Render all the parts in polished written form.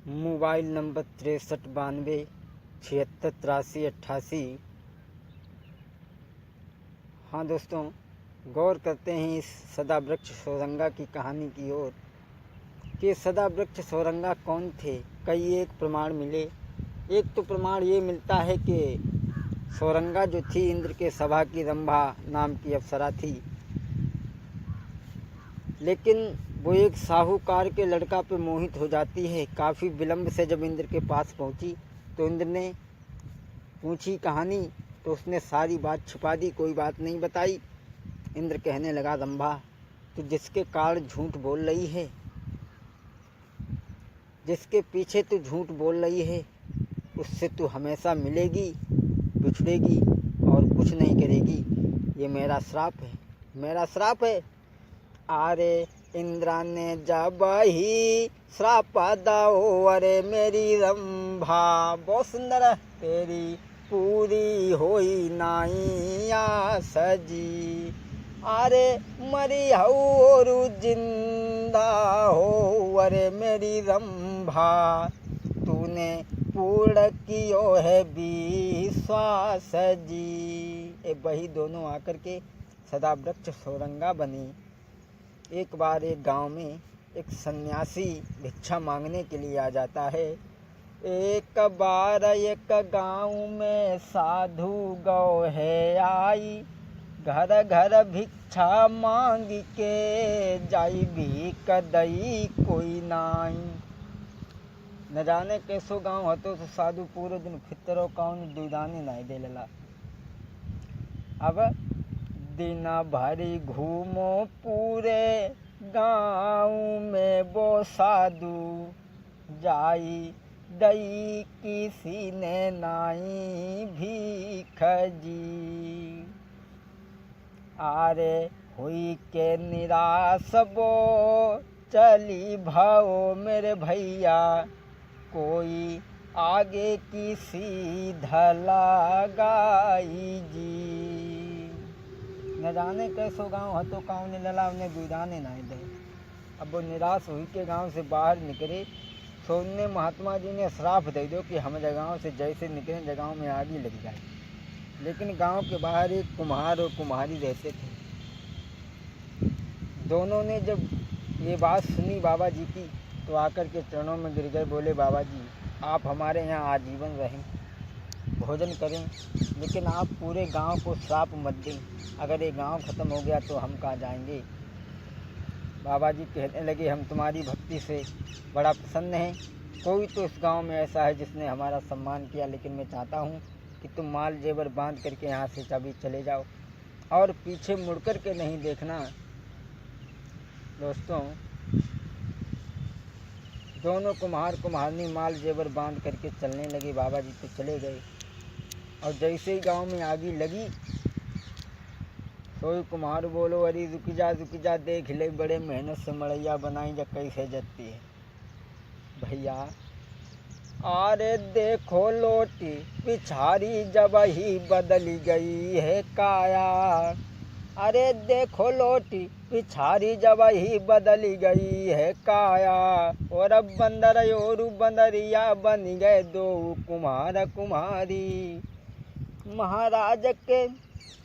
Mobile number 6392768388। हाँ दोस्तों, गौर करते हैं इस सदावृक्ष सौरंगा की कहानी की ओर कि सदावृक्ष सौरंगा कौन थे। कई एक प्रमाण मिले। एक तो प्रमाण ये मिलता है कि सौरंगा जो थी इंद्र के सभा की रंभा नाम की अप्सरा थी, लेकिन वो एक साहूकार के लड़का पे मोहित हो जाती है। काफ़ी विलंब से जब इंद्र के पास पहुंची तो इंद्र ने पूछी कहानी, तो उसने सारी बात छिपा दी, कोई बात नहीं बताई। इंद्र कहने लगा, रंभा तू जिसके कारण झूठ बोल रही है, जिसके पीछे तू झूठ बोल रही है, उससे तू हमेशा मिलेगी, बिछड़ेगी और कुछ नहीं करेगी। ये मेरा श्राप है, मेरा श्राप है। अरे इंद्रा ने जब ही श्राप दाओ, अरे मेरी रंभा बहुत सुंदर है, तेरी पूरी होई नाइया सजी। अरे मरी हो और जिंदा हो, अरे मेरी रंभा तूने पूर्ण कियो है विश्वास जी। वही दोनों आकर के सदावृक्ष सौरंगा बनी। एक बार एक गांव में एक सन्यासी भिक्षा मांगने के लिए आ जाता है। एक बार एक गांव में साधु गौ है आई, घर घर भिक्षा मांग के जाई, भीख दई कोई नाई। न जाने कैसो गांव हतो तो साधु पूरे दिन फितरो कौन दूधाने नहीं दे लला। अब दिन भरी घूमो पूरे गाँव में, वो साधु जाई दई किसी ने नाई भीख जी। आरे हुई के निराश वो चली भाओ मेरे भैया, कोई आगे की सीधा लगाई जी। न जाने कैसो गाँव हतो काऊ ने लला उन्हें दूधाने नहीं दे। अब वो निराश हुई के गांव से बाहर निकले तो उनने महात्मा जी ने श्राप दे दो कि हम जगहों से जैसे निकले जगहों में आग ही लग जाए। लेकिन गांव के बाहर एक कुम्हार और कुम्हारी रहते थे। दोनों ने जब ये बात सुनी बाबा जी की तो आकर के चरणों में गिर गए, बोले बाबा जी आप हमारे यहाँ आजीवन रहें, भोजन करें, लेकिन आप पूरे गांव को श्राप मत दें। अगर ये गांव ख़त्म हो गया तो हम कहाँ जाएंगे। बाबा जी कहने लगे, हम तुम्हारी भक्ति से बड़ा प्रसन्न हैं। कोई तो इस गांव में ऐसा है जिसने हमारा सम्मान किया, लेकिन मैं चाहता हूं कि तुम माल जेवर बांध करके यहाँ से कभी चले जाओ और पीछे मुड़ कर के नहीं देखना। दोस्तों, दोनों कुम्हार कुम्हारनी माल जेवर बांध करके चलने लगे। बाबा जी तो चले गए और जैसे ही गांव में आगी लगी तो कुम्हार बोलो, अरे रुक जा देख ले, बड़े मेहनत से मड़ैया बनाई जा कैसे जलती है भैया। अरे देखो लोटी पिछारी जब ही बदली गई है काया, अरे देखो लोटी पिछारी जब ही बदली गई है काया, और अब बंदर और बंदरिया बन गए दो कुम्हार कुम्हारी। महाराज के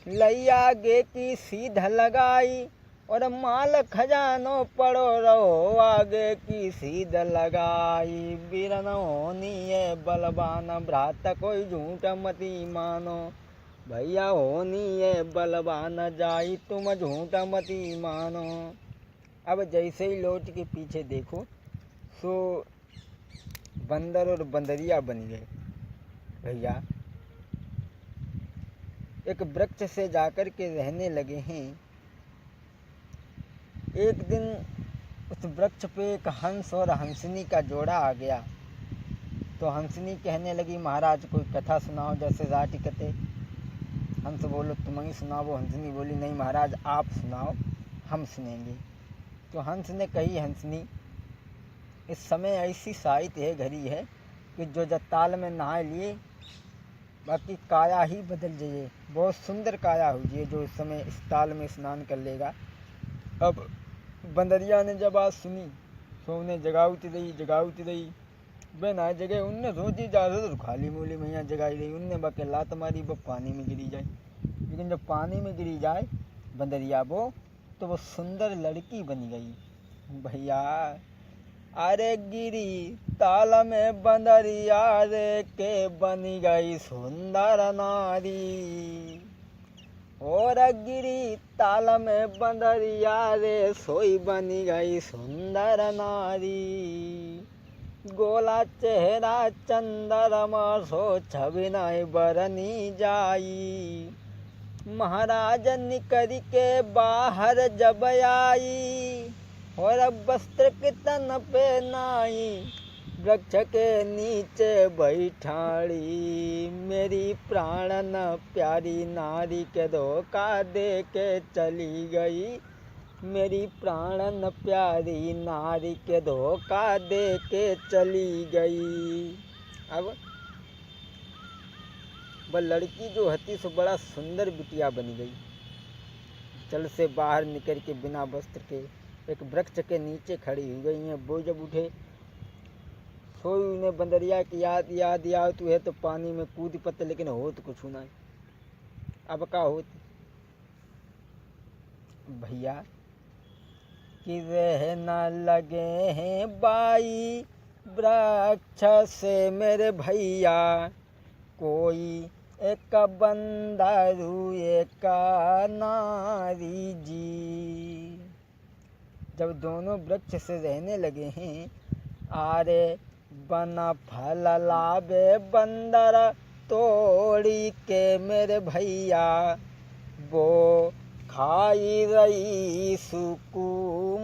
लैया गे की सीधा लगाई, और माल खजानो पड़ो रहो आगे की सीधा लगाई। बीरन होनी है बलवान भ्रात कोई झूठ मती मानो, भैया होनी है बलवान जाई तुम झूठ मती मानो। अब जैसे ही लौट के पीछे देखो सो बंदर और बंदरिया बन गए। भैया एक वृक्ष से जाकर के रहने लगे हैं। एक दिन उस वृक्ष पे एक हंस और हंसनी का जोड़ा आ गया। तो हंसनी कहने लगी, महाराज कोई कथा सुनाओ, जैसे राटी कथे। हंस बोलो, तुम ही सुनाओ। हंसनी बोली, नहीं महाराज आप सुनाओ, हम सुनेंगे। तो हंस ने कही, हंसनी इस समय ऐसी साहित्य है घड़ी है कि जो जत्ताल में नहा लिए बाकी काया ही बदल जाइए, बहुत सुंदर काया हो जाइए जो इस समय इस ताल में स्नान कर लेगा। अब बंदरिया ने जब बात सुनी तो उन्हें जगाउती रही बिना जगह उनने सोची जा तो खाली मूली में यहाँ जगाई रही उनने बके लात मारी वो पानी में गिरी जाए। लेकिन जब पानी में गिरी जाए बंदरिया वो तो वो सुंदर लड़की बन गई भैया। अरे गिरी ताल में बंदरिया रे के बनी गई सुंदर नारी। और गिरी ताल में बंदरिया रे सोई बनी गई सुंदर नारी। गोला चेहरा चंद्रमा सो छवि नहीं बरनी जाई। महाराज निकल के बाहर जब आई और वस्त्र के तन पे नाई वृक्ष के नीचे बैठाड़ी। मेरी प्राणन प्यारी नारी के धोखा दे के चली गई। मेरी प्राणन प्यारी नारी के धोखा दे के चली गई। अब वह लड़की जो हती सो बड़ा सुंदर बिटिया बन गई। जल से बाहर निकल के बिना वस्त्र के एक वृक्ष के नीचे खड़ी हो गई हैं। वो जब उठे सोई उन्हें बंदरिया की याद याद तू है तो पानी में कूद पत्ते लेकिन हो तो कुछ ना। अब का होती भैया कि रह न लगे हैं बाई वृक्ष से मेरे भैया। कोई एक बंदरू एक नारी जी। जब दोनों वृक्ष से रहने लगे हैं आरे बना फल लावे बंदर तोड़ी के मेरे भैया। वो खाई रही सुकुमारी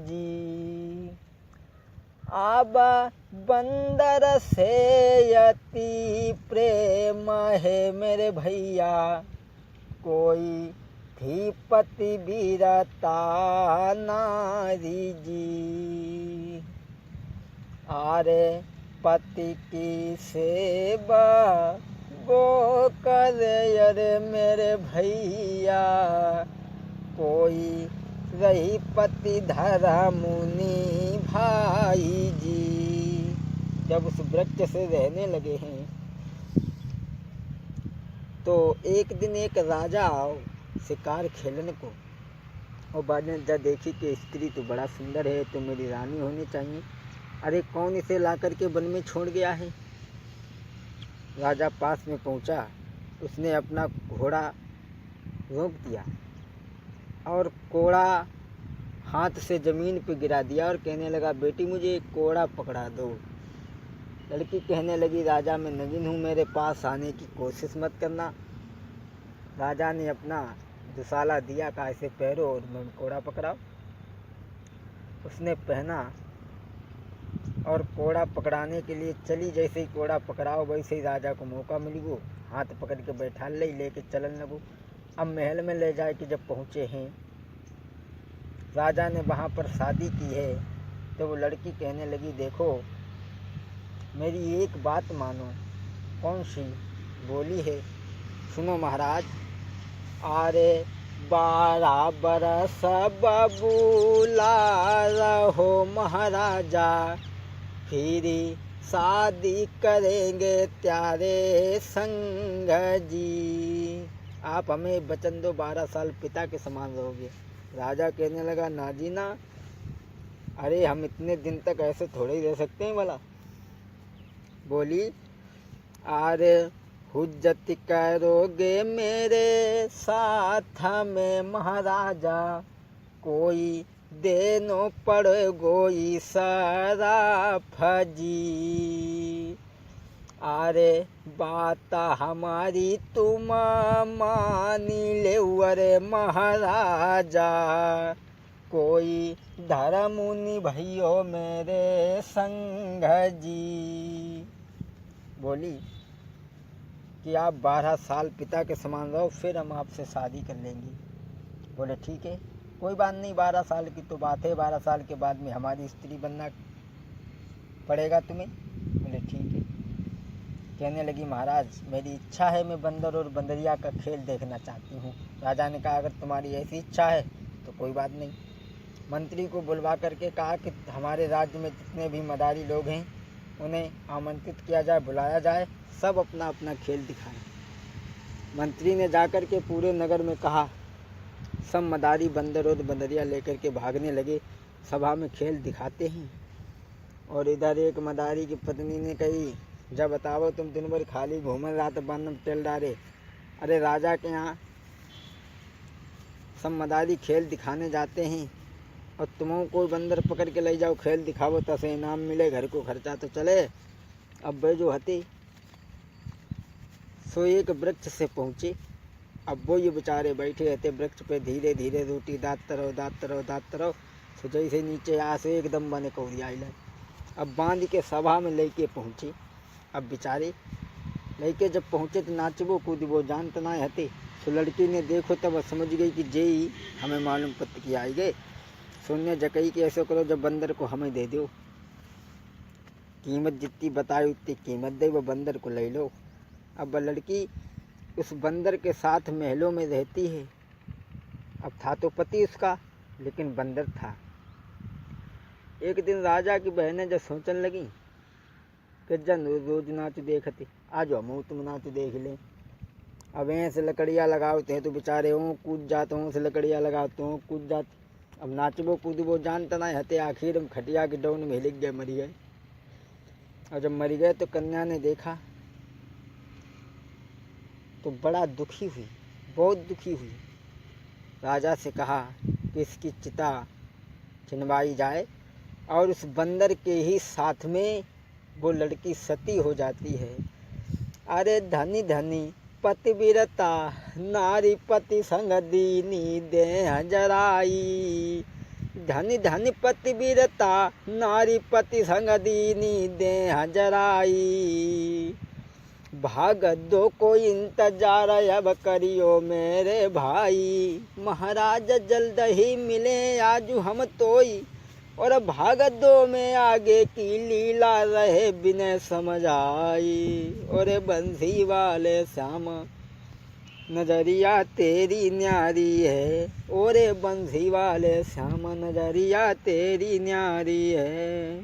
जी। अब बंदर से यति प्रेम है मेरे भैया। कोई थी पति बीरता नारी जी। आरे पति की सेवा वो करे अरे मेरे भैया। कोई रही पति धरा मुनि भाई जी। जब उस वृक्ष से रहने लगे हैं तो एक दिन एक राजा आओ शिकार खेलने को और बाद में जब देखी कि स्त्री तो बड़ा सुंदर है तो मेरी रानी होनी चाहिए। अरे कौन इसे ला करके वन में छोड़ गया है। राजा पास में पहुंचा उसने अपना घोड़ा रोक दिया और कोड़ा हाथ से ज़मीन पे गिरा दिया और कहने लगा बेटी मुझे एक कोड़ा पकड़ा दो। लड़की कहने लगी राजा मैं नगीन हूँ मेरे पास आने की कोशिश मत करना। राजा ने अपना दुसाला दिया कहा इसे पहनो और मैं कोड़ा पकड़ाओ। उसने पहना और कोड़ा पकड़ाने के लिए चली। जैसे ही कोड़ा पकड़ाओ वैसे ही राजा को मौका मिल गो हाथ पकड़ के बैठा लेके चलन लगो। अब महल में ले जाए कि जब पहुँचे हैं राजा ने वहाँ पर शादी की है तो वो लड़की कहने लगी देखो मेरी एक बात मानो। कौन सी? बोली है सुनो महाराज। अरे 12 बरस बबूला रहो महाराजा फिर शादी करेंगे त्यारे संग जी। आप हमें वचन दो 12 साल पिता के समान रहोगे। राजा कहने लगा ना जी ना। अरे हम इतने दिन तक ऐसे थोड़े ही रह सकते हैं भला। बोली अरे हुज्जत करोगे मेरे साथ में महाराजा कोई देनो पड़े गोई सराफ जी। अरे बात हमारी तुम मानी ले अरे महाराजा कोई धर्म निभाइयो मेरे संग जी। बोली कि आप 12 साल पिता के समान रहो फिर हम आपसे शादी कर लेंगे। बोले ठीक है कोई बात नहीं 12 साल की तो बात है 12 साल के बाद में हमारी स्त्री बनना पड़ेगा तुम्हें। बोले ठीक है। कहने लगी महाराज मेरी इच्छा है मैं बंदर और बंदरिया का खेल देखना चाहती हूँ। राजा ने कहा अगर तुम्हारी ऐसी इच्छा है तो कोई बात नहीं। मंत्री को बुलवा करके कहा कि हमारे राज्य में जितने भी मदारी लोग हैं उन्हें आमंत्रित किया जाए, बुलाया जाए, सब अपना अपना खेल दिखाएं। मंत्री ने जाकर के पूरे नगर में कहा। सब मदारी बंदर और बंदरिया लेकर के भागने लगे, सभा में खेल दिखाते हैं। और इधर एक मदारी की पत्नी ने कही, जब बताओ तुम दिन भर खाली घूम रात बन टेल डारे। अरे राजा के यहाँ सब मदारी खेल दिखाने जाते हैं और तुमों को बंदर पकड़ के ले जाओ, खेल दिखाओ, तसे इनाम मिले, घर को खर्चा तो चले। अब वे जो हते सो एक वृक्ष से पहुँचे। अब वो ये बेचारे बैठे रहते वृक्ष पे, धीरे धीरे रोटी दाँतते रहो। तो जैसे नीचे आसे एकदम बने कौड़ी आई। अब बांध के सभा में लेके पहुँचे। अब बेचारे लेके जब पहुँचे तो नाचबो कूदबो जानते ना हते। तो लड़की ने देखो तब समझ गई कि जे ही हमें मालूम पत्र की आई गए। सोनिया जकई कि ऐसे करो, जब बंदर को हमें दे दो, कीमत जितनी बताई उतनी कीमत दे, वो बंदर को ले लो। अब वह लड़की उस बंदर के साथ महलों में रहती है। अब था तो पति उसका, लेकिन बंदर था। एक दिन राजा की बहनें जब सोचने लगी कि जन रोज नाच देखते, आज हम तुम नाच देख लें। अब ऐसे लकड़ियाँ लगाते हैं तो बेचारे हों कूद जाते हों, से लकड़ियाँ लगाते हों कूद जाते। अब नाचबो कूदबो जानता ना हते, आखिर हम खटिया के डौन में हिलक गए, मरी गए। और जब मरी गए तो कन्या ने देखा तो बड़ा दुखी हुई, बहुत दुखी हुई। राजा से कहा कि इसकी चिता चिनवाई जाए और उस बंदर के ही साथ में वो लड़की सती हो जाती है। अरे धनी धनी पतिव्रता नारी पति संग दीनी देह जराई। धनी धनी पतिव्रता नारी पति संग दीनी देह जराई। भाग दो कोई इंतजार अब करियो मेरे भाई। महाराज जल्द ही मिले आजू हम तोई, और भाग दो में आगे की लीला रहे बिना समझ आई। और बंसी वाले श्याम नजरिया तेरी न्यारी है, और बंसी वाले श्याम नजरिया तेरी न्यारी है।